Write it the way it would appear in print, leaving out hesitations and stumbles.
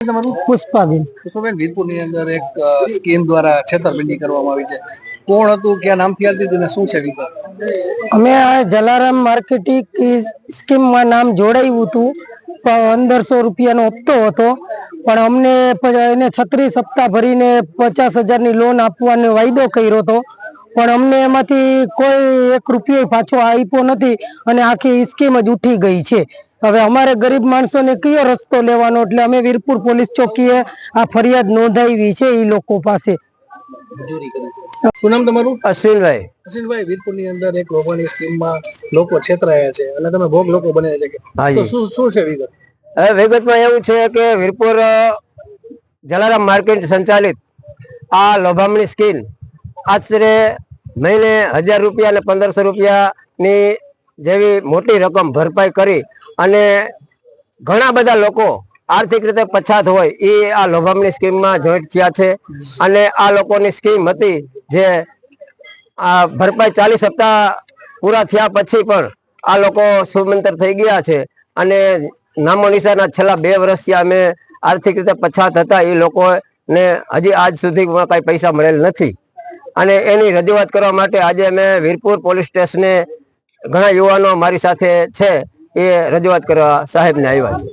પુષ્પાબેન વીરપુરની અંદર એક સ્કીમ દ્વારા છેતરપિંડી કરવામાં આવી છે. કોણ હતું, ક્યાં નામથી આવતી હતી અને શું છે વિગત? અમે આ જલારામ માર્કેટિંગ સ્કીમમાં નામ જોડાયું હતું. 1500 રૂપિયાનો હપ્તો હતો, પણ અમને એને 36 હપ્તા ભરીને 50,000 લોન આપવાનો વાયદો કર્યો હતો, પણ અમને એમાંથી કોઈ 1 રૂપિયો પાછો આપ્યો નથી અને આખી સ્કીમ જ ઉઠી ગઈ છે. હવે અમારે ગરીબ માણસોને કયો રસ્તો લેવાનો, એટલે અમે વીરપુર પોલીસ ચોકીએ આ ફરિયાદ નોંધાવી છે એ લોકો પાસે. શું નામ તમારું? અશ્વિનભાઈ. અશ્વિનભાઈ, વીરપુરની અંદર એક લોકોની સ્કીમમાં લોકો છેતરાયા છે અને તમે ભોગ લોકો બન્યા છે, તો શું છે વિગત? હવે વિગતમાં એવું છે કે વીરપુર જલારામ માર્કેટ સંચાલિત આ લોભામણી સ્કીમ આશરે મહિને 1000 રૂપિયા અને 1500 રૂપિયાની જેવી મોટી રકમ ભરપાઈ કરી અને ઘણા બધા લોકો આર્થિક રીતે પછાત હોય એ આ લોભામણી સ્કીમમાં જોઈન્ટ થયા છે. અને આ લોકોની સ્કીમ હતી જે આ ભરપાઈ 40 હપ્તા પૂરા થયા પછી પણ આ લોકો સુમંતર થઈ ગયા છે. અને નામો નિશાના છેલ્લા 2 વર્ષથી અમે આર્થિક રીતે પછાત હતા એ લોકોને હજી આજ સુધી કઈ પૈસા મળેલ નથી. અને એની રજૂઆત કરવા માટે આજે અમે વીરપુર પોલીસ સ્ટેશને ઘણા યુવાનો મારી સાથે છે એ રજૂઆત કરવા સાહેબને આવ્યા છે.